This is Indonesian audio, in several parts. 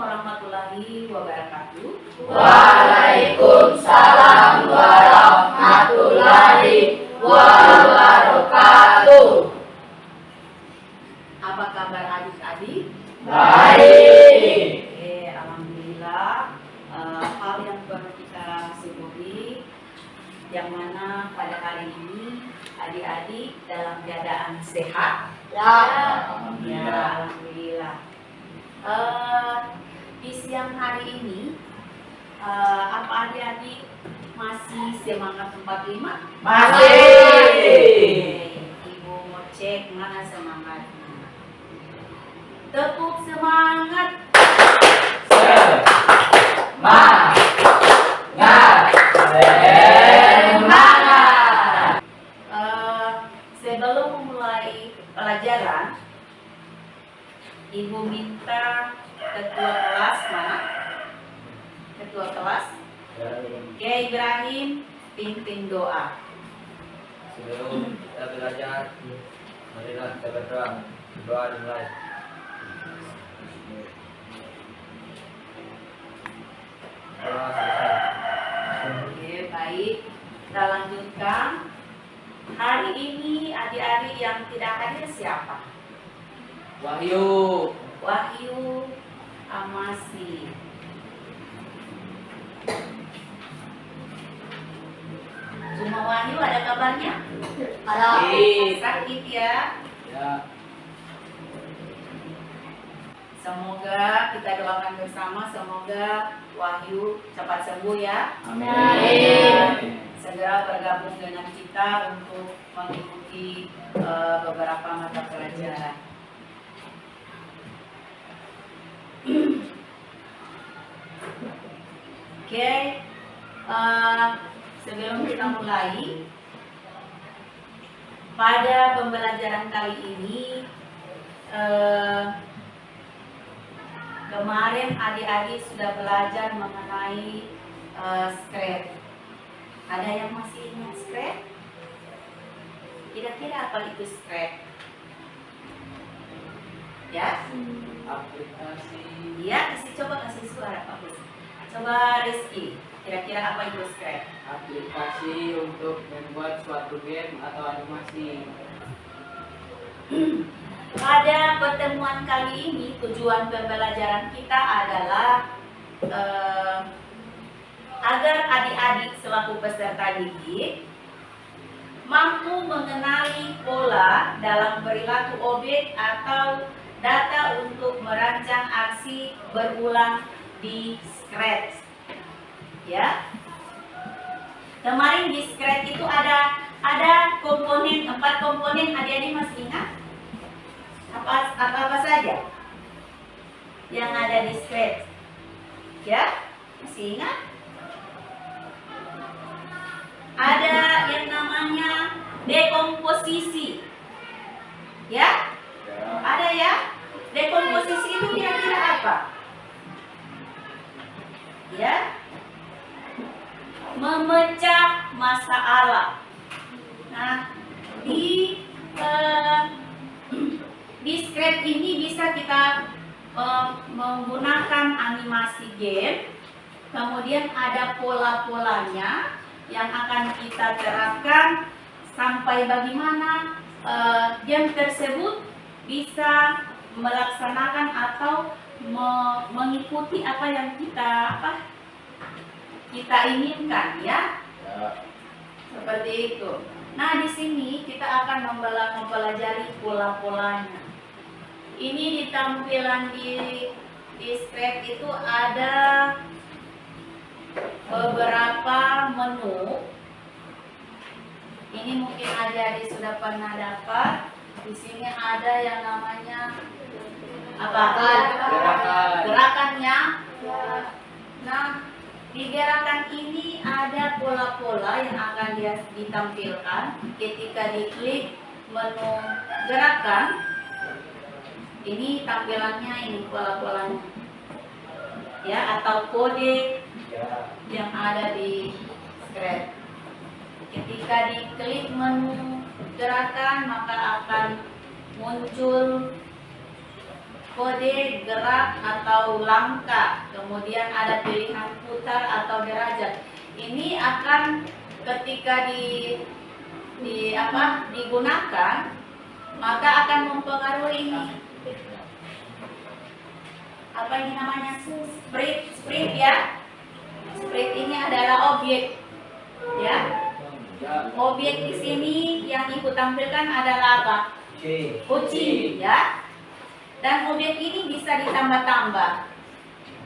warahmatullahi wabarakatuh. Waalaikumsalam warahmatullahi wabarakatuh. Apa kabar adik-adik? Baik. Oke, alhamdulillah. Hal yang perlu kita syukuri, yang mana pada hari ini adik-adik dalam keadaan sehat. Ya. Ya, alhamdulillah. Di siang hari ini, apa adik-adik masih semangat 45? Masih. Ibu mau cek mana semangatnya. Tepuk semangat. Semangat. Semangat. Sebelum memulai pelajaran, Ibu minta ketua kelas mana? Ketua kelas? Kiai Ibrahim pimpin doa. Sebelum kita belajar, marilah kita berdoa. Doa dimulai. Doa selesai. Oke, baik. Kita lanjutkan. Hari ini adik-adik yang tidak hadir siapa? Wahyu. Wahyu Amasi. Cuma Wahyu ada kabarnya? Ada. Sakit ya. Ya. Semoga kita doakan bersama, semoga Wahyu cepat sembuh ya. Amin. Segera bergabung dengan kita untuk mengikuti beberapa mata pelajaran. Oke, sebelum kita mulai, pada pembelajaran kali ini, kemarin adik-adik sudah belajar mengenai scratch. Ada yang masih ingat scratch? Kira-kira apa itu scratch? Ya? Aplikasi. Iya, coba kasih suara Pak Bus. Coba Rizky, kira-kira apa itu scratch? Aplikasi untuk membuat suatu game atau animasi. Pada pertemuan kali ini, tujuan pembelajaran kita adalah agar adik-adik selaku peserta didik mampu mengenali pola dalam perilaku objek atau data untuk merancang aksi berulang di Scratch. Ya. Kemarin di Scratch itu ada komponen, 4 komponen, adik-adik masih ingat? Apa saja yang ada di Scratch? Ya, masih ingat? Ada yang namanya dekomposisi. Ya? Ada ya? Dekomposisi itu kira-kira apa? Ya? Memecah masalah. Nah, di Scratch ini bisa kita menggunakan animasi game. Kemudian ada pola-polanya yang akan kita terapkan sampai bagaimana game tersebut bisa melaksanakan atau mengikuti apa yang kita inginkan ya. Seperti itu. Nah, di sini kita akan mempelajari pola-polanya. Ini di tampilan di Scratch itu ada beberapa menu. Ini mungkin adik-adik sudah pernah dapat. Di sini ada yang namanya apa? Gerakannya. Nah, di gerakan ini ada pola-pola yang akan ditampilkan ketika diklik menu gerakan. Ini tampilannya, ini pola-polanya. Ya, atau kode yang ada di Scratch. Ketika diklik menu gerakan, maka akan muncul kode gerak atau langkah, kemudian ada pilihan putar atau derajat. Ini akan ketika digunakan, maka akan mempengaruhi ini. Apa ini namanya? Sprint ya. Sprint ini adalah objek ya. Objek di sini yang ibu tampilkan adalah apa? Kucing ya. Dan objek ini bisa ditambah-tambah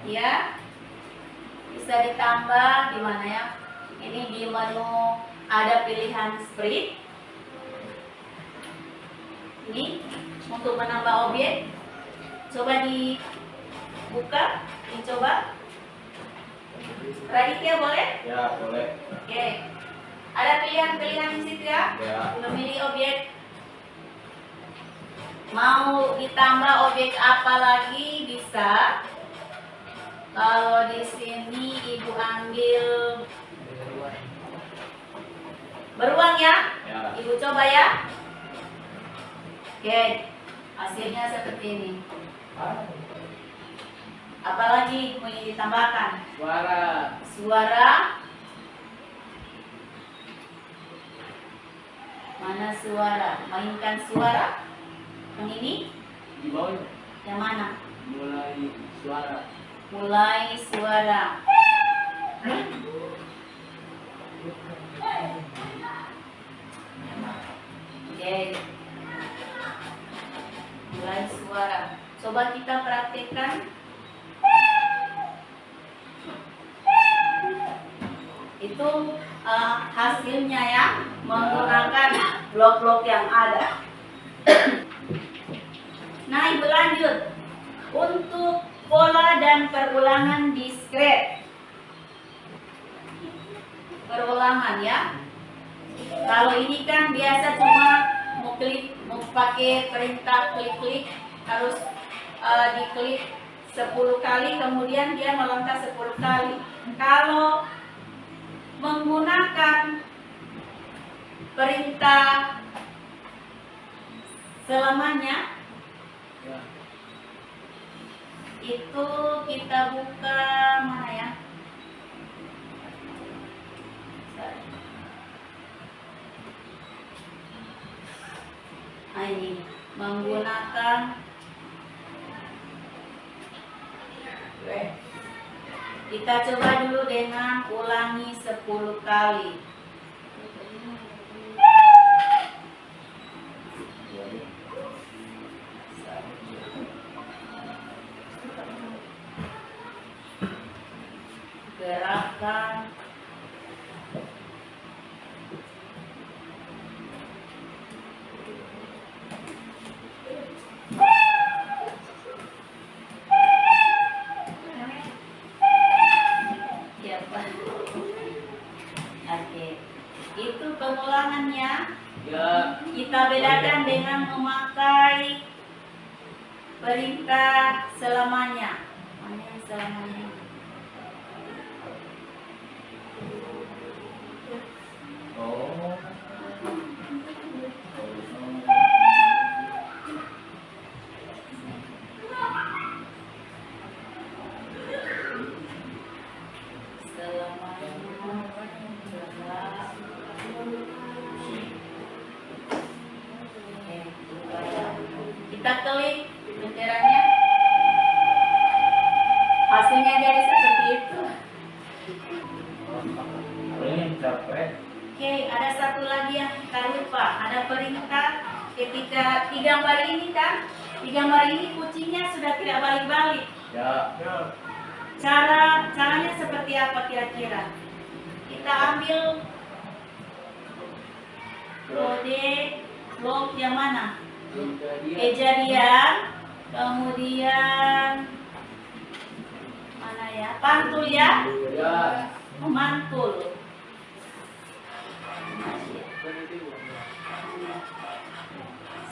ya. Bisa ditambah di mana ya? Ini di menu ada pilihan sprint. Ini untuk menambah objek. Coba dibuka, dicoba. Raditya boleh? Ya, boleh. Oke. Ada pilihan-pilihan di situ ya? Ya. Memilih objek. Mau ditambah objek apa lagi bisa. Kalau di sini ibu ambil beruang ya. Ya. Ibu coba ya. Oke. Hasilnya seperti ini. Apalagi mau ditambahkan? Suara. Mana suara? Mainkan suara. Yang ini? Di bawah Yang mana? mulai suara. Mulai suara. Oke. Mulai suara. Coba kita praktikkan. Itu hasilnya ya, menggunakan blok-blok yang ada. Nah, ibu lanjut. Untuk pola dan perulangan diskret. Perulangan ya. Kalau ini kan biasa cuma mau pakai perintah klik-klik, harus diklik 10 kali, kemudian dia melangkah 10 kali. Kalau menggunakan perintah selamanya, itu kita buka mana ya? Nah, ini menggunakan kita coba dulu dengan ulangi 10 kali. Gerakan ya, Pak. Oke. Itu pengulangannya. Ya. Kita bedakan dengan memakai perintah selamanya. Mana yang selamanya? Oh. Kita klik benderanya, hasilnya jadi seperti itu. Ini capek. Oke, ada satu lagi yang kita lupa. Ada perintah ketika di gambar ini kan, di gambar ini kucingnya sudah tidak balik-balik. Ya. Caranya seperti apa kira-kira? Kita ambil kode blok yang mana? Kejadian, kemudian mana ya? Pantul ya? Ya. Memantul.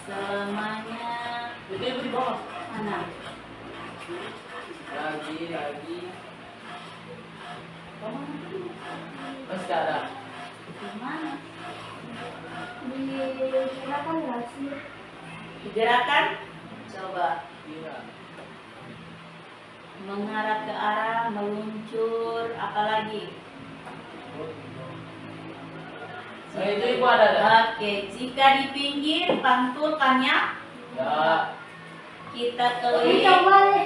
Selamanya mana? Lagi. Masih ada. Di mana? Di Gerakan? Coba. Iya. mengarah ke arah, meluncur, apalagi? Nah, itu ibu ada. Oke, jika di pinggir pantulkannya, Ya. kita Ini klik, tawale.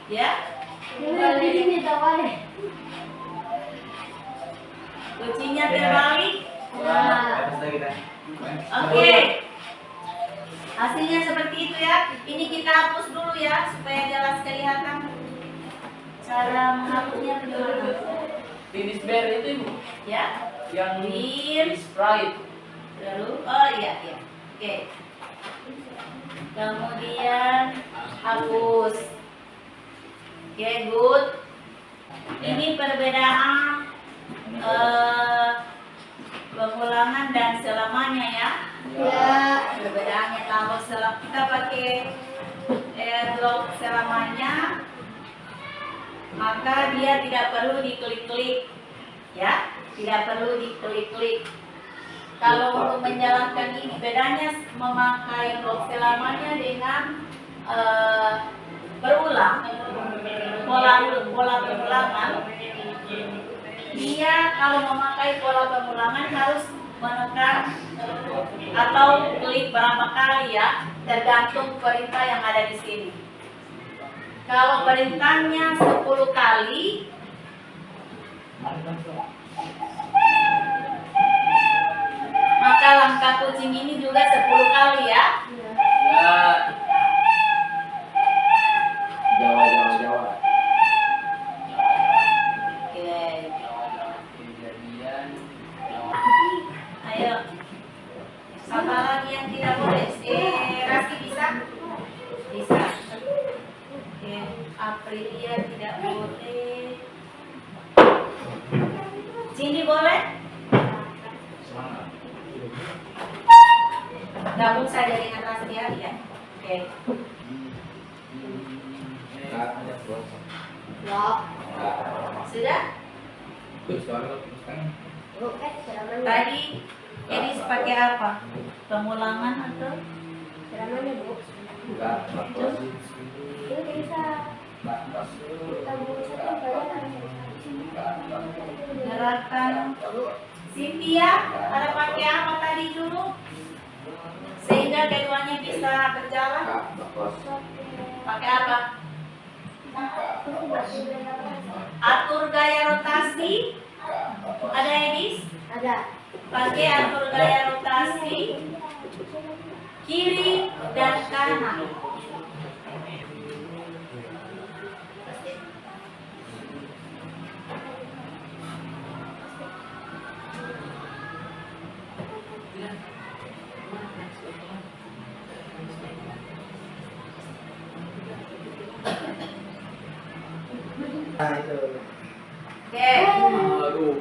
ya. Ini tawale. Kuncinya terbalik. Nah, Terus kita. Oke. Hasilnya seperti itu ya. Ini kita hapus dulu ya supaya jelas kelihatan. Cara menghapusnya bagaimana? Finish bear itu ibu. Ya. Yang Bir. Sprite. Lalu, oh iya, iya. Oke. Kemudian hapus. Oke, good. Ini perbedaan pengulangan dan selamanya ya. ya. Perbedaannya kalau kita pakai airdrop selamanya, maka dia tidak perlu diklik-klik, ya, tidak perlu diklik-klik. Kalau untuk menjalankan ini, bedanya memakai blok selamanya dengan berulang, pola pengulangan. Dia kalau memakai pola pengulangan harus menekan atau klik berapa kali ya, tergantung perintah yang ada di sini. Kalau perintahnya 10 kali, maka langkah kucing ini juga 10 kali ya. Ya. Jawa. Oke, Kejadian. ayo. Apa lagi yang tidak boleh? Rasi bisa? Bisa. Oke, Aprilia tidak boleh. Cindy boleh? Semangat. Gabung saja dengan Rasi ya. Oke. Ya. Sudah? Oke, selamanya. Tadi Edis pakai apa? Pengulangan atau? Selamanya, Bu. Ini bisa tabung satu kalian. Gerakan Cynthia, ada pakai apa tadi dulu? Sehingga keduanya bisa berjalan. Pakai apa? Atur gaya rotasi. Ada Edis? Ada. Pakai atur gaya rotasi kiri dan kanan. Oke. Aduh.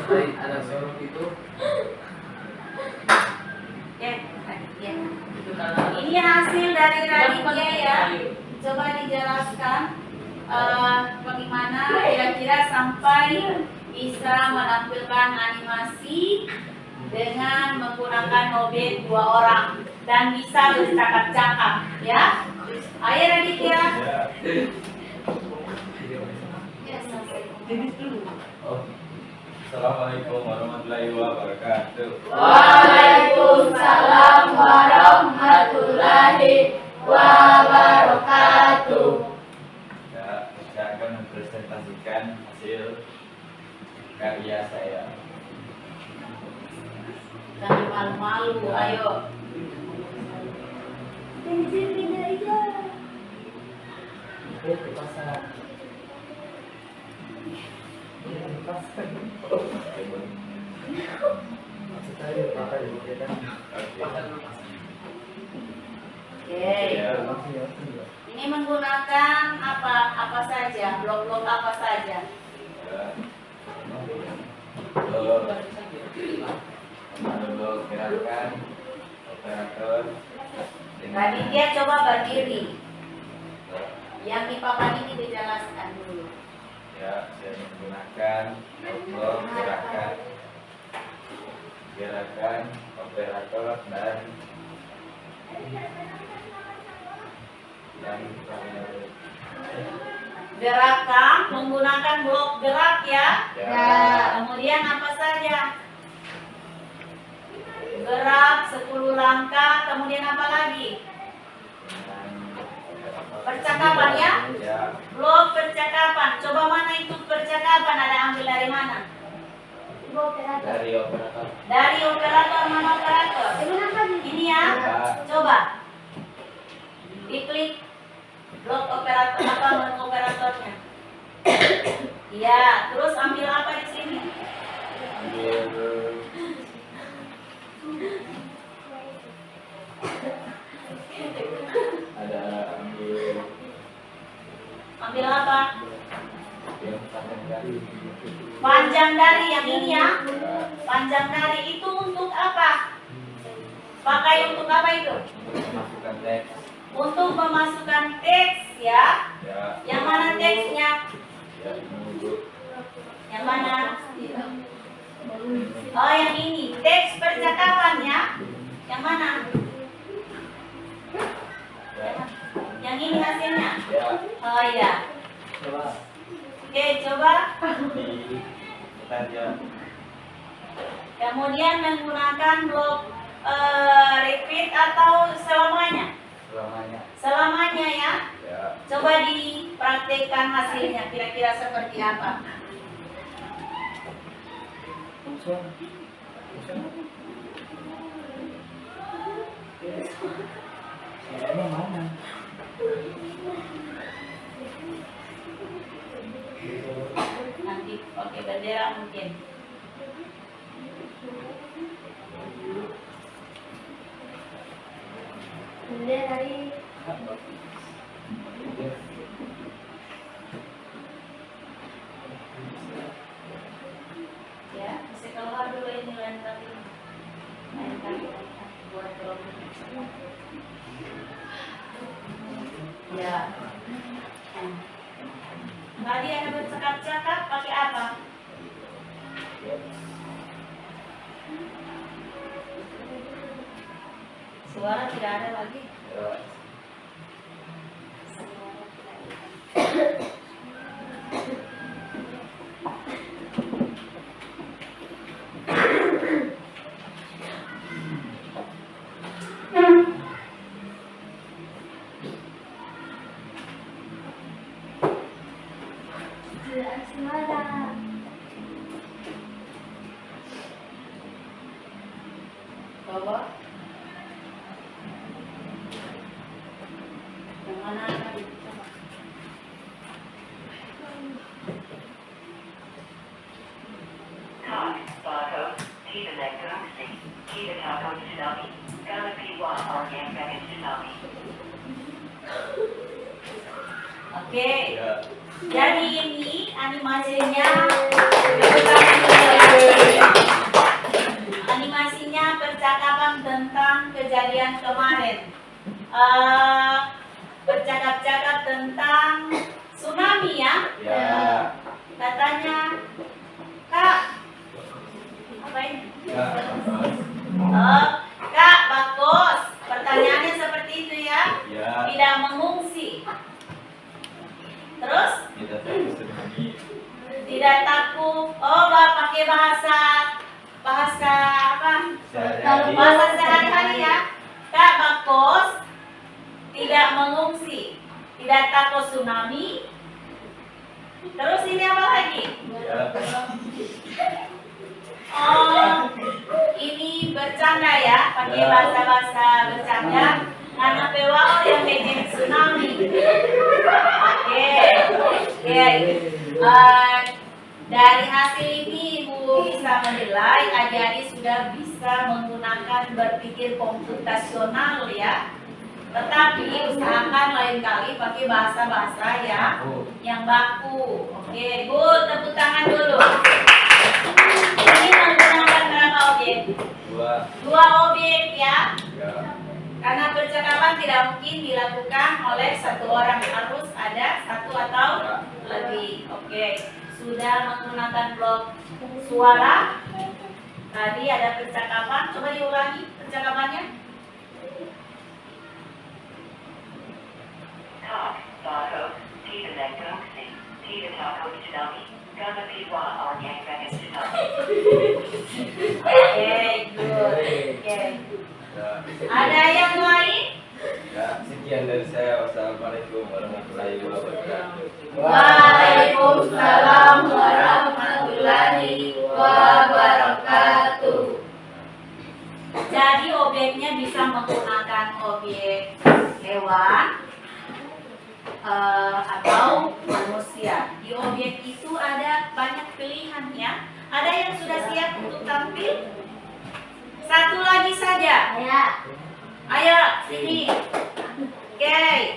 Hai, ada sorot itu. Oke. Ya. Itu karena Ini hasil dari Raditya ya. Coba dijelaskan bagaimana kira-kira sampai bisa menampilkan animasi dengan menggunakan objek 2 orang dan bisa bercakap-cakap ya. Ayo Raditya. Assalamualaikum warahmatullahi wabarakatuh. Waalaikumsalam warahmatullahi wabarakatuh. Ya, saya akan mempresentasikan hasil karya saya. Jangan malu-malu, ayo. Oke. Ya, Ini menggunakan apa saja, blok-blok apa saja. Dulu gerakan operator Tadi dia coba berdiri. Yang di papan ini dijelaskan dulu. ya, saya menggunakan blok gerakan operator dan kamera. Gerakan menggunakan blok gerak ya. Ya. Kemudian apa saja? Gerak 10 langkah, kemudian apa lagi? Percakapan ya? Ya. Blok percakapan. Coba mana itu percakapan? Ada ambil dari mana? Ibu operator. Dari operator. Dari operator, mana operator? Kenapa nih? Ini ya. Coba. Diklik blok operator apa menu operatornya. Iya, terus ambil apa di sini? Ambil ada ambil Ambil apa? yang panjang dari Panjang dari yang ini ya. Panjang dari itu untuk apa? Pakai untuk apa itu? memasukkan teks. Untuk memasukkan teks ya. Ya. Yang mana teksnya? Ya, menunggu. Yang mana? Oh, yang ini. Teks percakapannya. Yang mana? Ya. Yang ini hasilnya. Ya. Oh iya. Coba. Oke, coba. Di saja. Kemudian menggunakan blok repeat atau selamanya. Selamanya. Selamanya ya. Ya. Coba dipraktekkan hasilnya. Kira-kira seperti apa? Nanti pakai bendera mungkin. Kemudian dari Ya, bisa keluar dulu ini lain kali. Lain kali buat problem. Ya. Tadi ada bercakap-cakap pakai apa? Suara tidak ada lagi. Ya. asmara. Bawa. Yang mana tadi? Coba. Kak, Barcode, Kita Negasi, Kita Tako Tsunami, Galapi Wa Organ Bagan Tsunami. Oke. Ya. Jadi ini animasinya percakapan tentang kejadian kemarin. Bercakap-cakap tentang tsunami ya. Ya. Katanya, Kak, apa ini? Ya. Kak, bagus. Pertanyaannya seperti itu ya. Ya. Tidak mengungsi. Terus? Kita terus tsunami. Tidak takut. Oh, pakai bahasa apa? Sehari-hari. Bahasa sehari-hari ya. Kak bagus. Tidak mengungsi. Tidak takut tsunami. Terus ini apa lagi? Ya. Oh, ini bercanda ya. Pakai bahasa-bahasa bercanda. Karena PWO yang bikin tsunami. Oke. Dari hasil ini Ibu bisa menilai adik-adik sudah bisa menggunakan berpikir komputasional ya. Tetapi usahakan lain kali pakai bahasa-bahasa yang baku. Oke, Bu, tepuk tangan dulu. Ini menggunakan berapa objek? Dua objek ya. Ya. Karena percakapan tidak mungkin dilakukan oleh satu orang, harus ada satu atau lebih. Oke, sudah menggunakan blok suara. Tadi ada percakapan, coba diulangi percakapannya. Kak, Barcode, Kita naik taksi. Kita takut tsunami. Karena piwa orang yang pengen tsunami. Oke, good. Oke. Ya, Ada yang lain? ya, sekian dari saya. Wassalamualaikum warahmatullahi wabarakatuh. Waalaikumsalam warahmatullahi wabarakatuh. Jadi objeknya bisa menggunakan objek hewan atau manusia. Di objek itu ada banyak pilihannya. Ada yang sudah siap untuk tampil? Satu lagi saja. Ya. Ayo sini. Oke.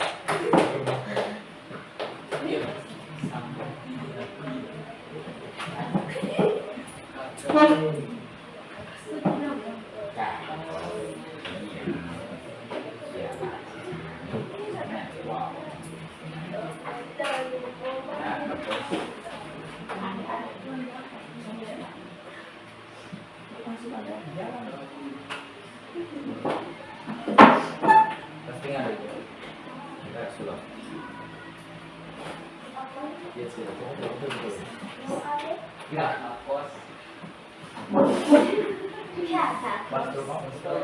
Postingan itu. Kita sulap. Ya, sudah. Ya, Pos. Biasa. Pastor mau pastor.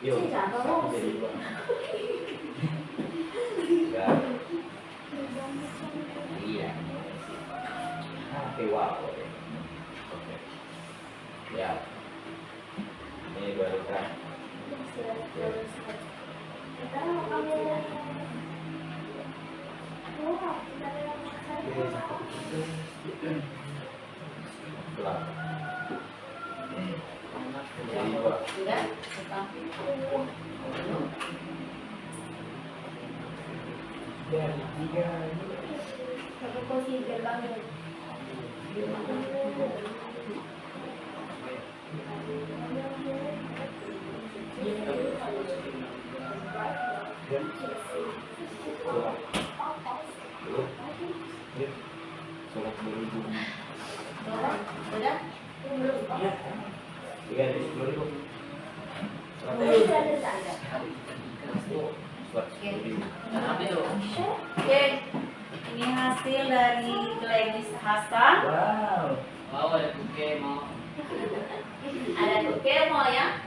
Yo. Siapa mau? Ya. Iya. Wow. Oke. Ya. Ini baru kan. Kita mau ambil. Pelan. Jadi dua. Sudah? Satu kursi gerbangnya. Surat berhubung. Udah? Tiga di 10.000. Surat 10.000. Ambil. Oke. Ini hasil dari Glenis Hasan. Wow. Mau ada buke mau. Ada Tukemo ya.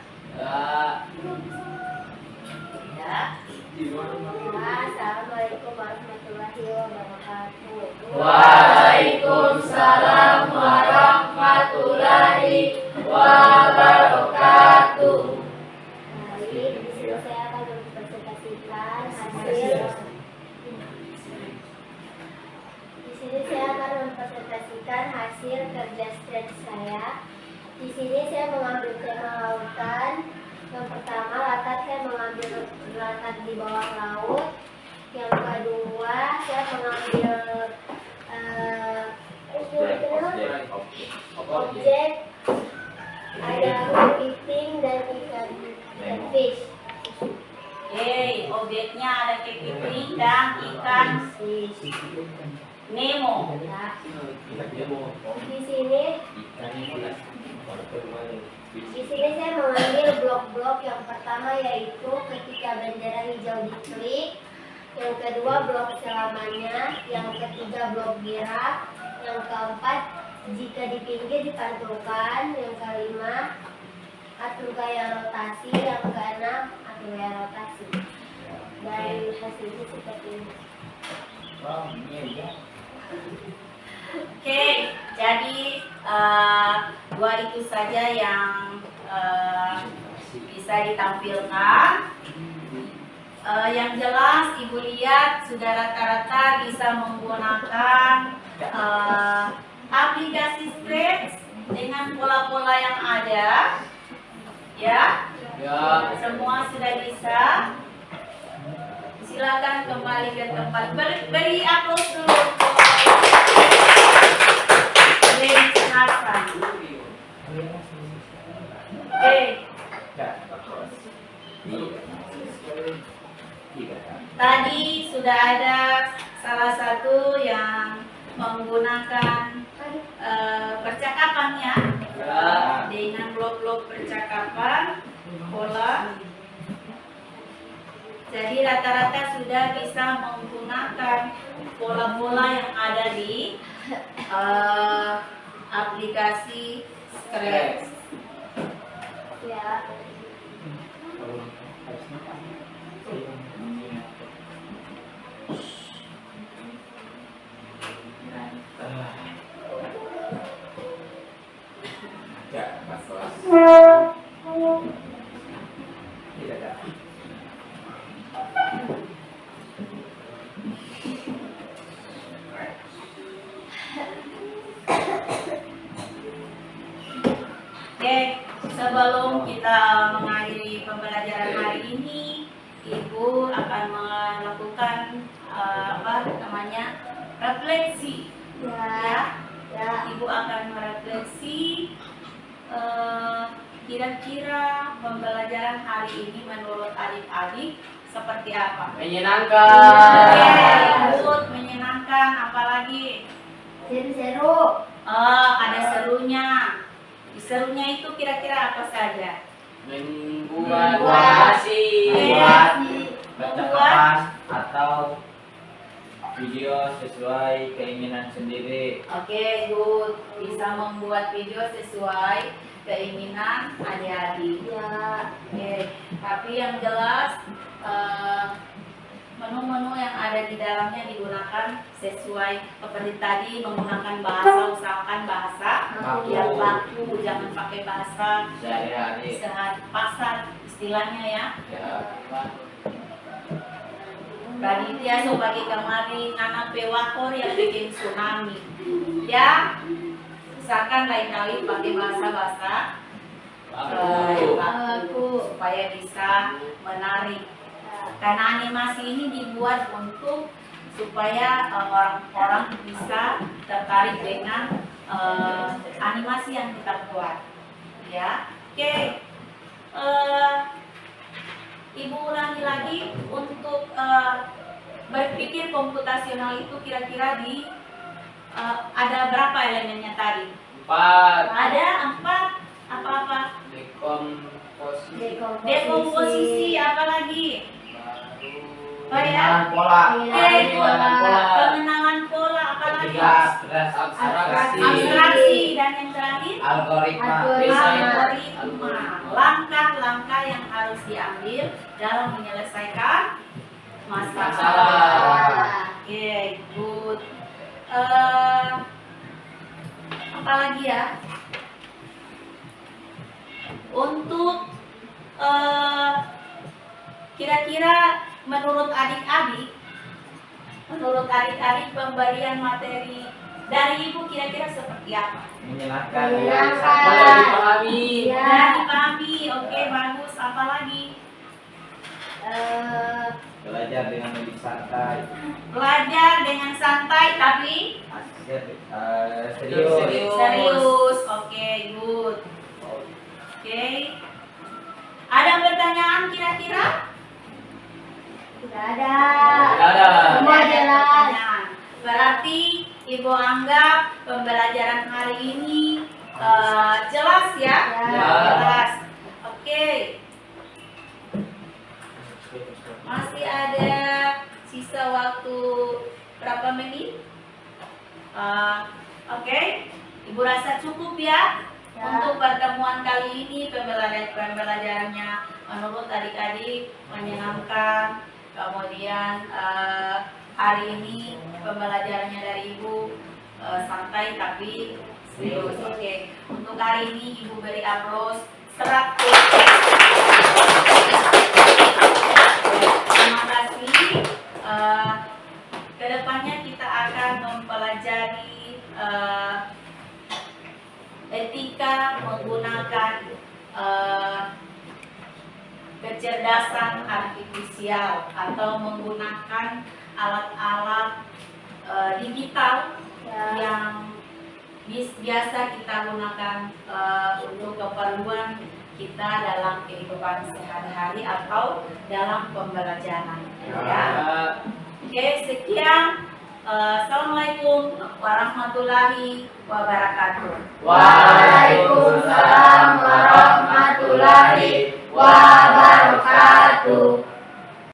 Ya. Assalamualaikum warahmatullahi wabarakatuh. Waalaikumsalam warahmatullahi wabarakatuh. Hari di sini saya akan mempresentasikan hasil. Di sini saya akan mempresentasikan hasil kerja stretch saya. Di sini saya mengambil tema lautan. Yang pertama latar saya mengambil latar di bawah laut. Yang kedua saya mengambil objek ada kepiting dan ikan fish. Oke, objeknya ada kepiting dan ikan Nemo. Ya. Di sini saya mengambil blok-blok. Yang pertama yaitu ketika bendera hijau diklik, yang kedua blok selamanya, yang ketiga blok gerak, yang keempat jika di pinggir dipantulkan, yang kelima atur gaya rotasi, yang keenam atur gaya rotasi. Dan hasilnya seperti ini. Oke, jadi dua itu saja yang bisa ditampilkan. Yang jelas Ibu lihat sudah rata-rata bisa menggunakan aplikasi Scratch dengan pola-pola yang ada. Ya, Ya. semua sudah bisa. Silakan kembali ke tempat. Beri aplaus dulu. Glenis Hasan. Oke. Tadi sudah ada salah satu yang menggunakan percakapannya Ya. dengan blok-blok percakapan pola. Jadi rata-rata sudah bisa menggunakan pola-pola yang ada di aplikasi Scratch. Ya. Ya, Mas kelas. Tidak ada. Oke, sebelum kita mengakhiri pembelajaran hari ini, Ibu akan melakukan refleksi. Ya. Ya. Ibu akan merefleksi kira-kira pembelajaran hari ini menurut adik-adik seperti apa? Menyenangkan. Oke, good, menyenangkan. Apalagi? Seru-seru. Ada serunya. Serunya itu kira-kira apa saja? Membuat Membuat. animasi. Percakapan atau video sesuai keinginan sendiri. Oke, good. Bisa membuat video sesuai keinginan adik-adik. Ya. Oke, tapi yang jelas menu-menu yang ada di dalamnya digunakan sesuai seperti tadi, menggunakan bahasa, usahakan bahasa Baku. yang baku, jangan pakai bahasa Sehari-hari. pasar istilahnya ya. Ya. Raditya sebagai kemari anak pewakor yang bikin tsunami. Ya, usahakan lain kali pakai bahasa-bahasa baku supaya bisa menarik. Karena animasi ini dibuat untuk supaya orang-orang bisa tertarik dengan animasi yang kita buat. Ya, oke. Ibu ulangi lagi untuk berpikir komputasional itu kira-kira di ada berapa elemennya tadi? 4. Ada 4. Apa-apa? Dekomposisi. Dekomposisi, apa lagi? Oh ya? Pola. Pengenalan pola. Pengenalan pola, apa lagi? Abstraksi. Abstraksi, dan yang terakhir Algoritma. algoritma. Langkah-langkah yang harus diambil dalam menyelesaikan masalah. Masalah. Oke, good. Apa lagi ya? Untuk kira-kira menurut adik-adik pemberian materi dari ibu kira-kira seperti apa? Menyenangkan. Menyenangkan. Mudah dipahami. Ya. Nah, dipahami. Oke, bagus. Apa lagi? Belajar dengan lebih santai. Belajar dengan santai tapi Serius. serius. Oke, good. Oke. Ada pertanyaan kira-kira? Tidak ada. Tidak ada. Semua jelas. Pertanyaan. Berarti Ibu anggap pembelajaran hari ini jelas ya? Ya. Jelas. Oke. Masih ada sisa waktu berapa menit? Oke. Ibu rasa cukup ya? Ya. Untuk pertemuan kali ini pembelajarannya menurut adik-adik menyenangkan. Kemudian hari ini pembelajarannya dari Ibu santai tapi serius. Oke. Untuk hari ini Ibu beri aplaus 100. Terima kasih. Kedepannya kita akan mempelajari etika menggunakan kecerdasan artifisial atau menggunakan alat-alat digital yang biasa kita gunakan untuk keperluan kita dalam kehidupan sehari-hari atau dalam pembelajaran. Ya. Oke, sekian. Assalamualaikum warahmatullahi wabarakatuh. Waalaikumsalam warahmatullahi wabarakatuh.